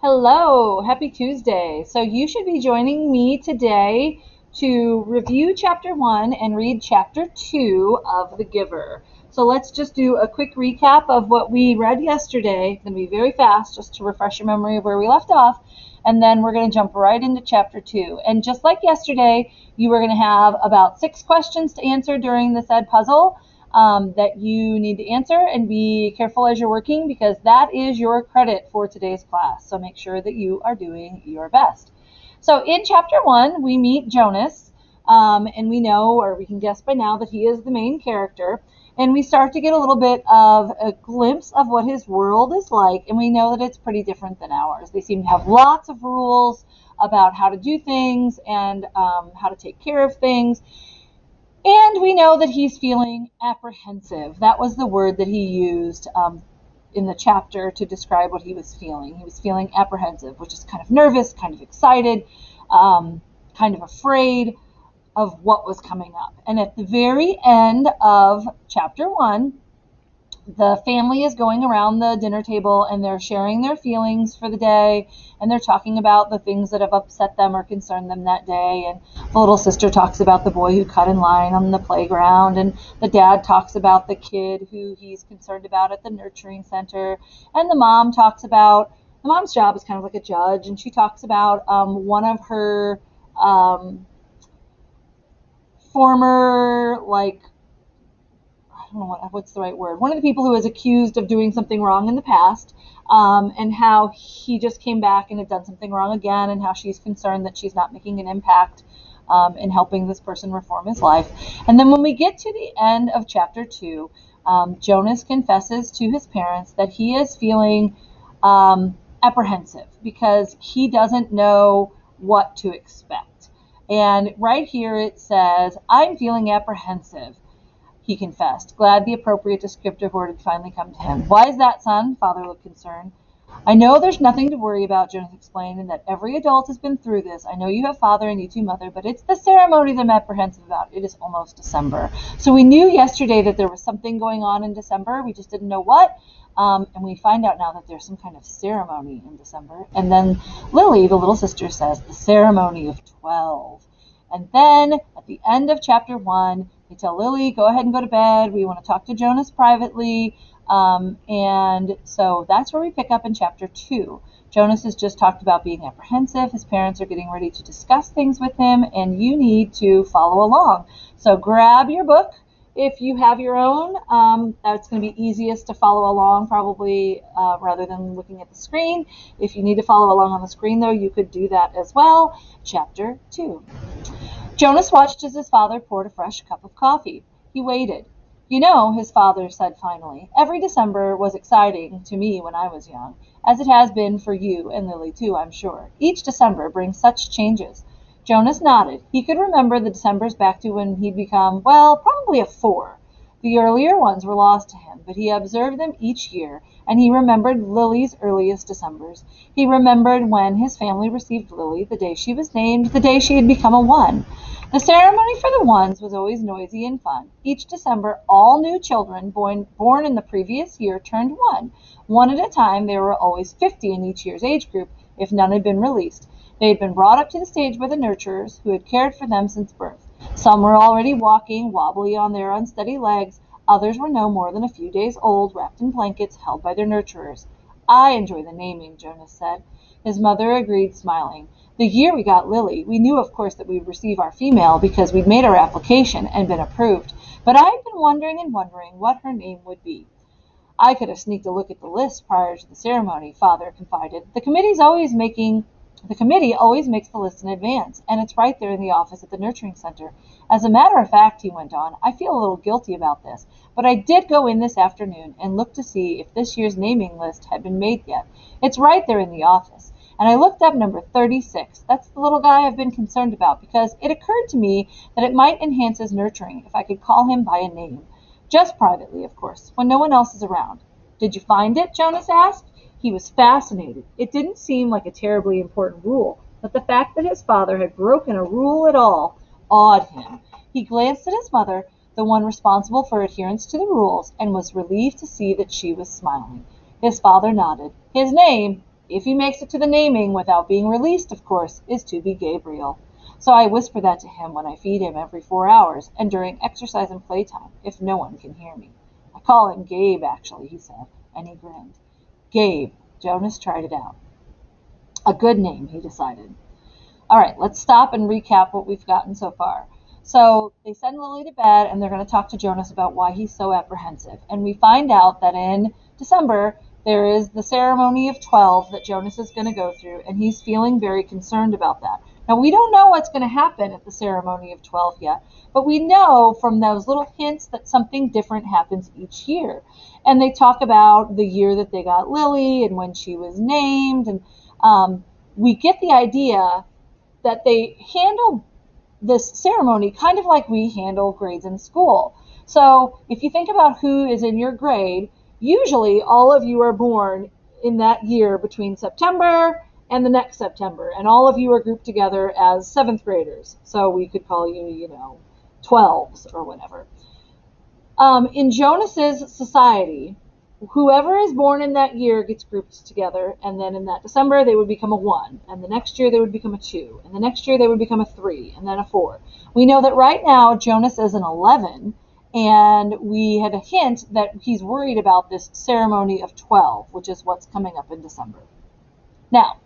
Hello, happy Tuesday. So you should be joining me today to review chapter 1 and read chapter 2 of The Giver. So let's just do a quick recap of what we read yesterday. It's going to be very fast just to refresh your memory of where we left off. And then we're going to jump right into chapter 2. And just like yesterday, you were going to have about 6 questions to answer during the said puzzle. That you need to answer, and be careful as you're working because that is your credit for today's class. So make sure that you are doing your best. So in chapter 1, we meet Jonas, and we know, or we can guess by now, that he is the main character. And we start to get a little bit of a glimpse of what his world is like, and we know that it's pretty different than ours. They seem to have lots of rules about how to do things and how to take care of things. And we know that he's feeling apprehensive. That was the word that he used in the chapter to describe what he was feeling. He was feeling apprehensive, which is kind of nervous, kind of excited, kind of afraid of what was coming up. And at the very end of chapter 1, the family is going around the dinner table and they're sharing their feelings for the day, and they're talking about the things that have upset them or concerned them that day. And the little sister talks about the boy who cut in line on the playground, and the dad talks about the kid who he's concerned about at the nurturing center, and the mom talks about the mom's job is kind of like a judge, and she talks about one of her former, like, I don't know what's the right word. One of the people who was accused of doing something wrong in the past, and how he just came back and had done something wrong again, and how she's concerned that she's not making an impact in helping this person reform his life. And then when we get to the end of chapter 2, Jonas confesses to his parents that he is feeling apprehensive because he doesn't know what to expect. And right here it says, "I'm feeling apprehensive," he confessed, glad the appropriate descriptive word had finally come to him. "Why is that, son?" Father looked concerned. "I know there's nothing to worry about," Jonas explained, "and that every adult has been through this. I know you have father and you too mother, but it's the ceremony that I'm apprehensive about. It is almost December." So we knew yesterday that there was something going on in December. We just didn't know what. And we find out now that there's some kind of ceremony in December. And then Lily, the little sister, says the ceremony of 12. And then at the end of chapter 1, they tell Lily, "Go ahead and go to bed. We want to talk to Jonas privately." And so that's where we pick up in chapter 2. Jonas has just talked about being apprehensive. His parents are getting ready to discuss things with him, and you need to follow along. So grab your book. If you have your own, that's going to be easiest to follow along probably rather than looking at the screen. If you need to follow along on the screen, though, you could do that as well. Chapter 2. Jonas watched as his father poured a fresh cup of coffee. He waited. "You know," his father said finally, "every December was exciting to me when I was young, as it has been for you and Lily too, I'm sure. Each December brings such changes." Jonas nodded. He could remember the Decembers back to when he'd become, well, probably a 4. The earlier ones were lost to him, but he observed them each year, and he remembered Lily's earliest Decembers. He remembered when his family received Lily, the day she was named, the day she had become a 1. The ceremony for the 1s was always noisy and fun. Each December, all new children born in the previous year turned 1. One at a time, there were always 50 in each year's age group, if none had been released. They had been brought up to the stage by the nurturers, who had cared for them since birth. Some were already walking, wobbly on their unsteady legs. Others were no more than a few days old, wrapped in blankets, held by their nurturers. "I enjoy the naming," Jonas said. His mother agreed, smiling. "The year we got Lily, we knew, of course, that we'd receive our female because we'd made our application and been approved. But I've been wondering and wondering what her name would be." "I could have sneaked a look at the list prior to the ceremony," Father confided. The committee always makes the list in advance, and it's right there in the office at the nurturing center. As a matter of fact," he went on, "I feel a little guilty about this, but I did go in this afternoon and look to see if this year's naming list had been made yet. It's right there in the office. And I looked up number 36. That's the little guy I've been concerned about, because it occurred to me that it might enhance his nurturing if I could call him by a name. Just privately, of course, when no one else is around." "Did you find it?" Jonas asked. He was fascinated. It didn't seem like a terribly important rule, but the fact that his father had broken a rule at all awed him. He glanced at his mother, the one responsible for adherence to the rules, and was relieved to see that she was smiling. His father nodded. "His name If he makes it to the naming without being released, of course, is to be Gabriel. So I whisper that to him when I feed him every 4 hours and during exercise and playtime, if no one can hear me. I call him Gabe, actually, he said, and he grinned. Gabe. Jonas tried it out. A good name, he decided. All right, let's stop and recap what we've gotten so far. So they send Lily to bed, and they're going to talk to Jonas about why he's so apprehensive. And we find out that in December, there is the ceremony of 12 that Jonas is going to go through, and he's feeling very concerned about that. Now, we don't know what's going to happen at the ceremony of 12 yet, but we know from those little hints that something different happens each year. And they talk about the year that they got Lily and when she was named, and we get the idea that they handle this ceremony kind of like we handle grades in school. So if you think about who is in your grade, usually all of you are born in that year between September and the next September, and all of you are grouped together as 7th graders. So we could call you, 12s or whatever. In Jonas's society, whoever is born in that year gets grouped together, and then in that December they would become a 1, and the next year they would become a 2, and the next year they would become a 3, and then a 4. We know that right now Jonas is an 11, and we had a hint that he's worried about this ceremony of 12, which is what's coming up in December. Now,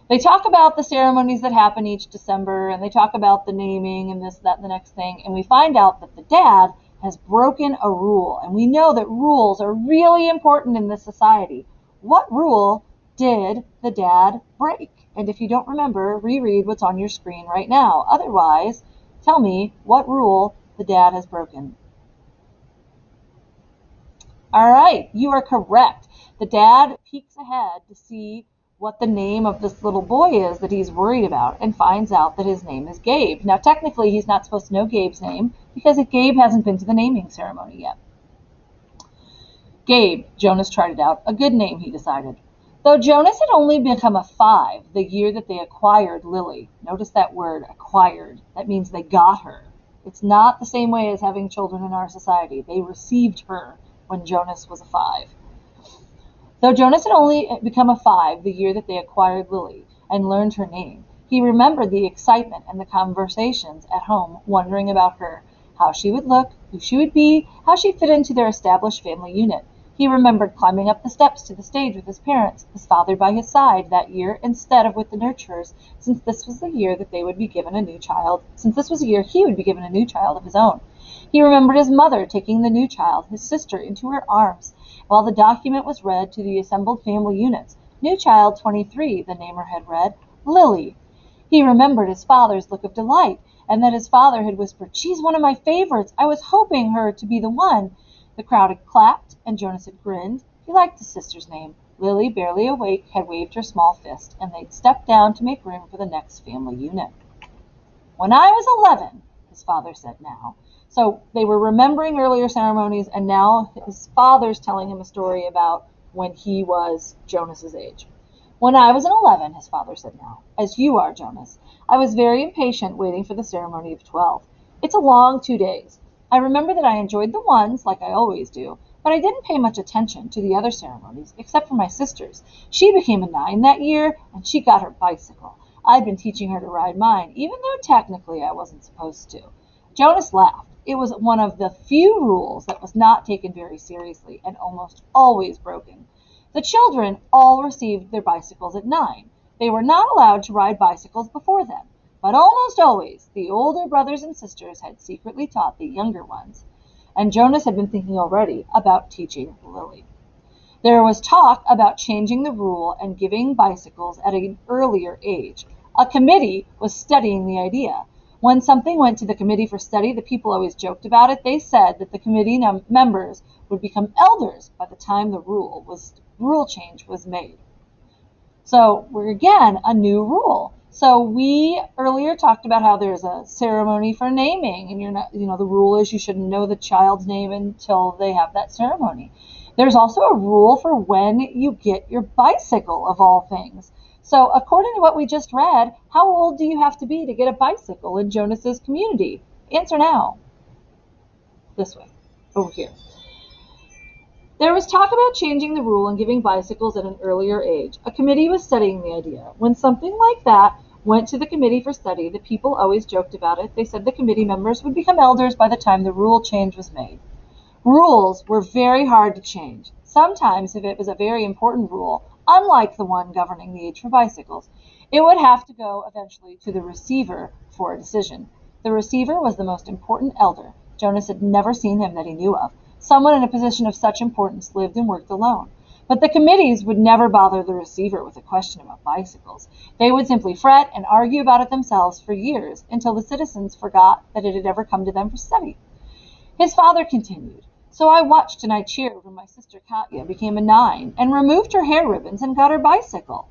they talk about the ceremonies that happen each December, and they talk about the naming and this, that, and the next thing, and we find out that the dad has broken a rule, and we know that rules are really important in this society. What rule did the dad break? And if you don't remember, reread what's on your screen right now. Otherwise, tell me what rule the dad has broken. All right, you are correct. The dad peeks ahead to see what the name of this little boy is that he's worried about, and finds out that his name is Gabe. Now, technically, he's not supposed to know Gabe's name because Gabe hasn't been to the naming ceremony yet. Gabe, Jonas tried it out. A good name, he decided. Though Jonas had only become a 5 the year that they acquired Lily. Notice that word, acquired. That means they got her. It's not the same way as having children in our society. They received her when Jonas was a 5. Though Jonas had only become a 5 the year that they acquired Lily and learned her name, he remembered the excitement and the conversations at home, wondering about her, how she would look, who she would be, how she fit into their established family unit. He remembered climbing up the steps to the stage with his parents, his father by his side that year instead of with the nurturers, since this was the year that they would be given a new child, since this was the year he would be given a new child of his own. He remembered his mother taking the new child, his sister, into her arms, while the document was read to the assembled family units. New child 23, the namer had read, Lily. He remembered his father's look of delight, and that his father had whispered, "She's one of my favorites. I was hoping her to be the one." The crowd had clapped, and Jonas had grinned. He liked his sister's name. Lily, barely awake, had waved her small fist, and they'd stepped down to make room for the next family unit. When I was 11, his father said now. So they were remembering earlier ceremonies, and now his father's telling him a story about when he was Jonas's age. When I was 11, his father said now, as you are, Jonas, I was very impatient waiting for the ceremony of 12. It's a long 2 days. I remember that I enjoyed the ones, like I always do, but I didn't pay much attention to the other ceremonies, except for my sister's. She became a 9 that year, and she got her bicycle. I'd been teaching her to ride mine, even though technically I wasn't supposed to. Jonas laughed. It was one of the few rules that was not taken very seriously and almost always broken. The children all received their bicycles at 9. They were not allowed to ride bicycles before then, but almost always the older brothers and sisters had secretly taught the younger ones, and Jonas had been thinking already about teaching Lily. There was talk about changing the rule and giving bicycles at an earlier age. A committee was studying the idea. When something went to the committee for study, the people always joked about it. They said that the committee members would become elders by the time the rule change was made. So we're again a new rule. So we earlier talked about how there's a ceremony for naming, and you're not, the rule is you shouldn't know the child's name until they have that ceremony. There's also a rule for when you get your bicycle, of all things. So according to what we just read, how old do you have to be to get a bicycle in Jonas's community? Answer now. This way, over here. There was talk about changing the rule and giving bicycles at an earlier age. A committee was studying the idea. When something like that went to the committee for study, the people always joked about it. They said the committee members would become elders by the time the rule change was made. Rules were very hard to change. Sometimes, if it was a very important rule, unlike the one governing the age for bicycles, it would have to go eventually to the receiver for a decision. The receiver was the most important elder. Jonas had never seen him that he knew of. Someone in a position of such importance lived and worked alone. But the committees would never bother the receiver with a question about bicycles. They would simply fret and argue about it themselves for years until the citizens forgot that it had ever come to them for study. His father continued. So I watched and I cheered when my sister Katya became a 9 and removed her hair ribbons and got her bicycle.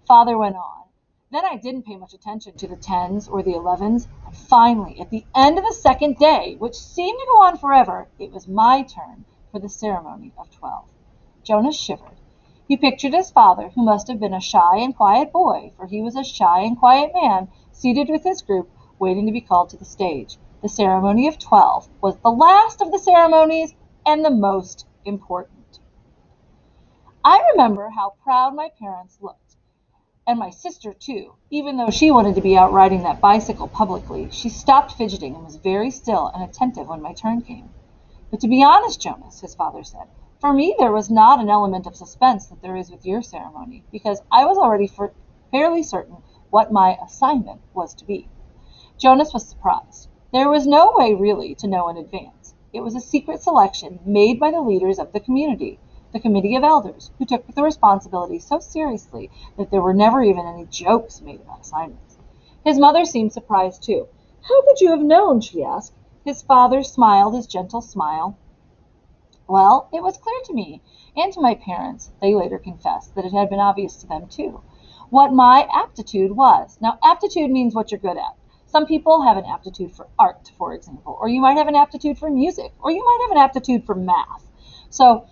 Father went on. Then I didn't pay much attention to the 10s or the 11s, and finally, at the end of the second day, which seemed to go on forever, it was my turn for the ceremony of 12. Jonas shivered. He pictured his father, who must have been a shy and quiet boy, for he was a shy and quiet man, seated with his group, waiting to be called to the stage. The ceremony of 12 was the last of the ceremonies and the most important. I remember how proud my parents looked, and my sister too. Even though she wanted to be out riding that bicycle publicly, she stopped fidgeting and was very still and attentive when my turn came. But to be honest, Jonas, his father said, for me there was not an element of suspense that there is with your ceremony, because I was already fairly certain what my assignment was to be. Jonas was surprised. There was no way really to know in advance. It was a secret selection made by the leaders of the community, the committee of elders, who took the responsibility so seriously that there were never even any jokes made about assignments. His mother seemed surprised too. How could you have known? She asked. His father smiled his gentle smile. Well, it was clear to me, and to my parents, they later confessed, that it had been obvious to them too, what my aptitude was. Now, aptitude means what you're good at. Some people have an aptitude for art, for example, or you might have an aptitude for music, or you might have an aptitude for math. So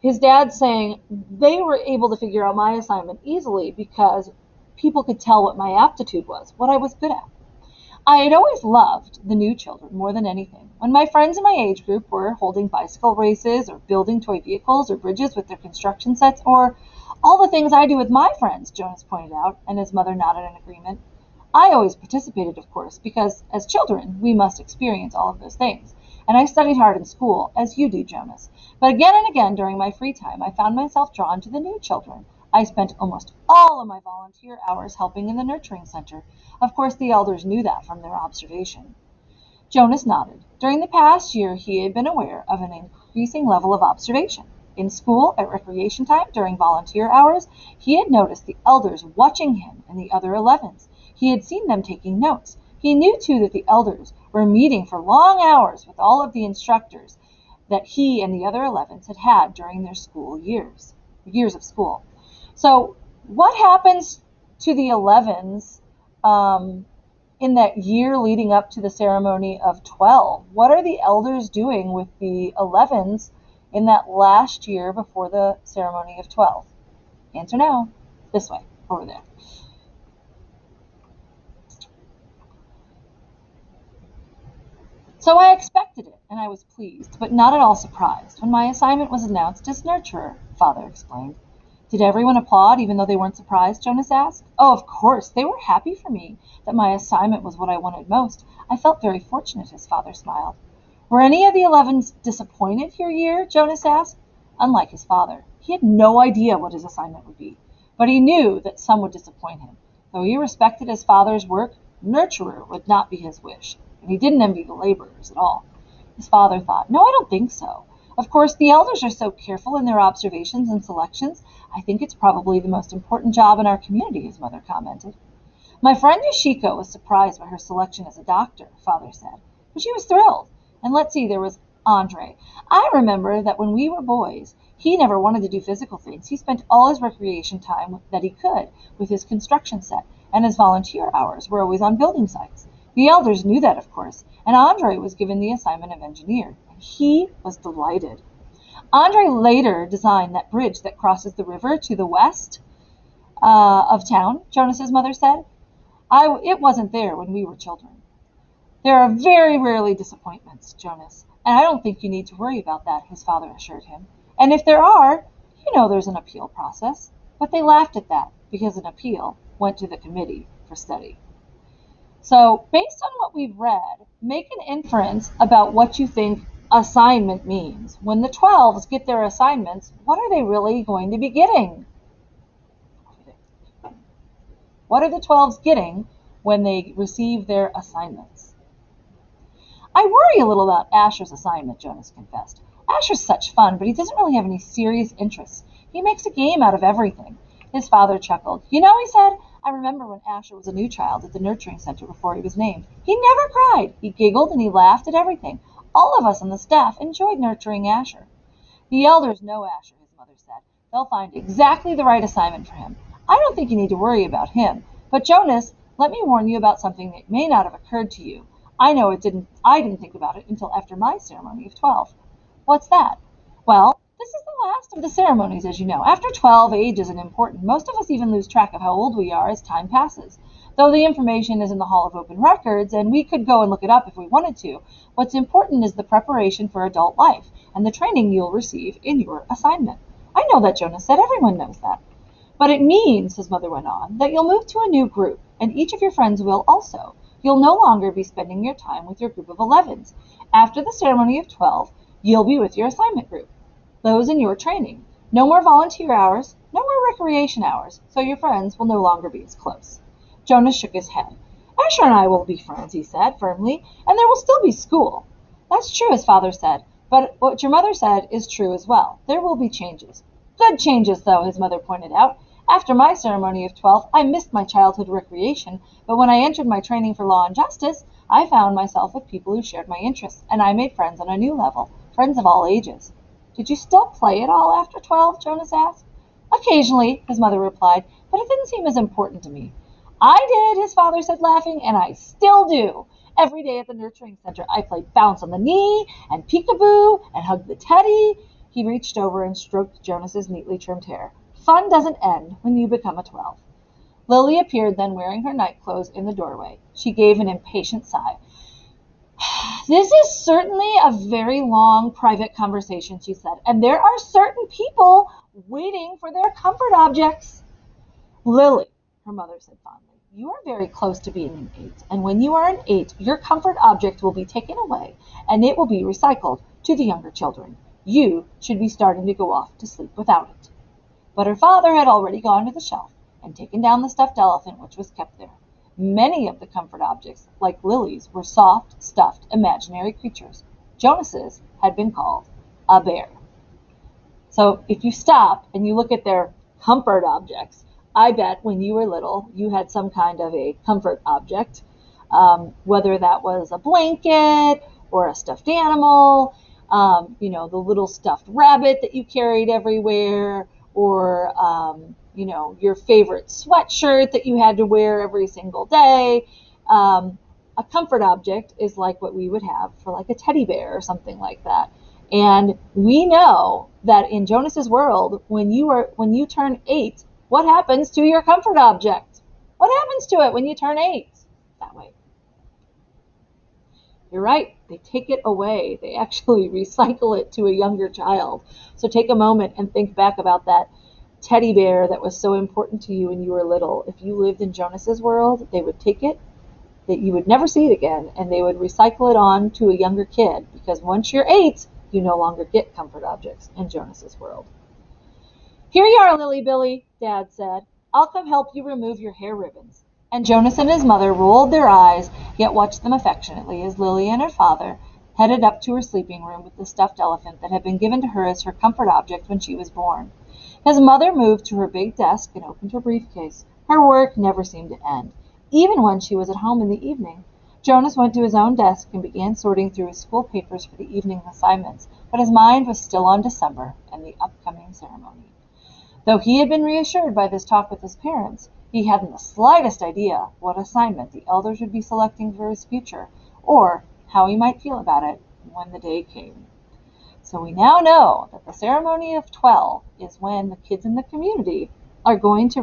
his dad's saying they were able to figure out my assignment easily because people could tell what my aptitude was, what I was good at. I had always loved the new children more than anything. When my friends in my age group were holding bicycle races or building toy vehicles or bridges with their construction sets or all the things I do with my friends, Jonas pointed out, and his mother nodded in agreement. I always participated, of course, because as children we must experience all of those things. And I studied hard in school, as you do, Jonas. But again and again during my free time I found myself drawn to the new children. I spent almost all of my volunteer hours helping in the nurturing center. Of course, the elders knew that from their observation. Jonas nodded. During the past year, he had been aware of an increasing level of observation. In school, at recreation time, during volunteer hours, he had noticed the elders watching him and the other 11s. He had seen them taking notes. He knew, too, that the elders were meeting for long hours with all of the instructors that he and the other 11s had had during their school years of school. So what happens to the 11s in that year leading up to the ceremony of 12? What are the elders doing with the 11s in that last year before the ceremony of 12? Answer now. This way, over there. So I expected it, and I was pleased, but not at all surprised, when my assignment was announced as nurturer, Father explained. Did everyone applaud, even though they weren't surprised? Jonas asked. Oh, of course. They were happy for me, that my assignment was what I wanted most. I felt very fortunate, his father smiled. Were any of the 11s disappointed your year? Jonas asked. Unlike his father, he had no idea what his assignment would be, but he knew that some would disappoint him. Though he respected his father's work, nurturer would not be his wish, and he didn't envy the laborers at all. His father thought, no, I don't think so. Of course, the elders are so careful in their observations and selections. I think it's probably the most important job in our community, his mother commented. My friend Yoshiko was surprised by her selection as a doctor, Father said, but she was thrilled. And let's see, there was Andre. I remember that when we were boys, he never wanted to do physical things. He spent all his recreation time that he could with his construction set, and his volunteer hours were always on building sites. The elders knew that, of course, and Andre was given the assignment of engineer, and he was delighted. Andre later designed that bridge that crosses the river to the west of town, Jonas's mother said. It wasn't there when we were children. There are very rarely disappointments, Jonas, and I don't think you need to worry about that, his father assured him. And if there are, you know there's an appeal process. But they laughed at that because an appeal went to the committee for study. So, based on what we've read, make an inference about what you think assignment means. When the 12s get their assignments, what are they really going to be getting? What are the 12s getting when they receive their assignments? I worry a little about Asher's assignment, Jonas confessed. Asher's such fun, but he doesn't really have any serious interests. He makes a game out of everything. His father chuckled. You know, he said, I remember when Asher was a new child at the nurturing center before he was named. He never cried. He giggled and he laughed at everything. All of us on the staff enjoyed nurturing Asher. The elders know Asher, his mother said. They'll find exactly the right assignment for him. I don't think you need to worry about him. But Jonas, let me warn you about something that may not have occurred to you. I didn't think about it until after my ceremony of 12. What's that? Well, this is the last of the ceremonies, as you know. After 12, age isn't important. Most of us even lose track of how old we are as time passes. Though the information is in the Hall of Open Records, and we could go and look it up if we wanted to, what's important is the preparation for adult life and the training you'll receive in your assignment. I know that, Jonas said. Everyone knows that. But it means, his mother went on, that you'll move to a new group, and each of your friends will also. You'll no longer be spending your time with your group of 11s. After the ceremony of 12, you'll be with your assignment group, those in your training. No more volunteer hours, no more recreation hours, so your friends will no longer be as close. Jonas shook his head. Asher and I will be friends, he said firmly, and there will still be school. That's true, his father said, but what your mother said is true as well. There will be changes. Good changes, though, his mother pointed out. After my ceremony of 12, I missed my childhood recreation, but when I entered my training for law and justice, I found myself with people who shared my interests, and I made friends on a new level, friends of all ages. Did you still play at all after 12? Jonas asked. Occasionally, his mother replied, but it didn't seem as important to me. I did, his father said, laughing, and I still do. Every day at the nurturing center, I played bounce on the knee and peekaboo and hug the teddy. He reached over and stroked Jonas's neatly trimmed hair. Fun doesn't end when you become a 12. Lily appeared then wearing her night clothes in the doorway. She gave an impatient sigh. This is certainly a very long private conversation, she said, and there are certain people waiting for their comfort objects. Lily, her mother said fondly, you are very close to being an 8, and when you are an 8, your comfort object will be taken away, and it will be recycled to the younger children. You should be starting to go off to sleep without it. But her father had already gone to the shelf and taken down the stuffed elephant which was kept there. Many of the comfort objects, like Lily's, were soft, stuffed, imaginary creatures. Jonas's had been called a bear. So if you stop and you look at their comfort objects, I bet when you were little, you had some kind of a comfort object, whether that was a blanket or a stuffed animal, the little stuffed rabbit that you carried everywhere, or, your favorite sweatshirt that you had to wear every single day. A comfort object is like what we would have for like a teddy bear or something like that. And we know that in Jonas's world, when you turn 8, what happens to your comfort object? What happens to it when you turn 8? That way. You're right. They take it away. They actually recycle it to a younger child. So take a moment and think back about that teddy bear that was so important to you when you were little. If you lived in Jonas's world, they would take it, that you would never see it again, and they would recycle it on to a younger kid, because once you're 8, you no longer get comfort objects in Jonas's world. Here you are, Lily Billy, Dad said. I'll come help you remove your hair ribbons. And Jonas and his mother rolled their eyes, yet watched them affectionately as Lily and her father headed up to her sleeping room with the stuffed elephant that had been given to her as her comfort object when she was born. His mother moved to her big desk and opened her briefcase. Her work never seemed to end, even when she was at home in the evening. Jonas went to his own desk and began sorting through his school papers for the evening assignments, but his mind was still on December and the upcoming ceremony. Though he had been reassured by this talk with his parents, he hadn't the slightest idea what assignment the elders would be selecting for his future, or how he might feel about it when the day came. So we now know that the ceremony of 12 is when the kids in the community are going to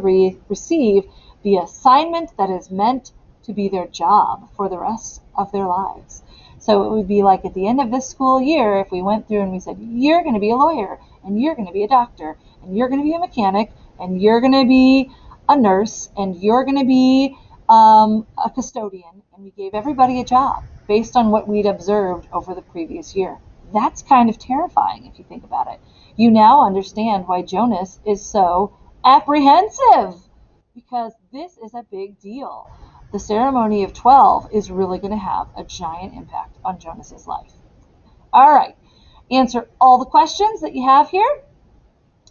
receive the assignment that is meant to be their job for the rest of their lives. So it would be like at the end of this school year, if we went through and we said, you're going to be a lawyer, and you're going to be a doctor, and you're going to be a mechanic, and you're going to be a nurse, and you're going to be a custodian. And we gave everybody a job based on what we'd observed over the previous year. That's kind of terrifying if you think about it. You now understand why Jonas is so apprehensive, because this is a big deal. The ceremony of 12 is really going to have a giant impact on Jonas's life. All right, answer all the questions that you have here,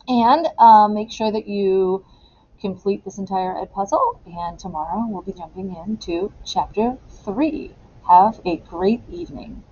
and make sure that you complete this entire Ed puzzle. And tomorrow we'll be jumping into chapter 3. Have a great evening.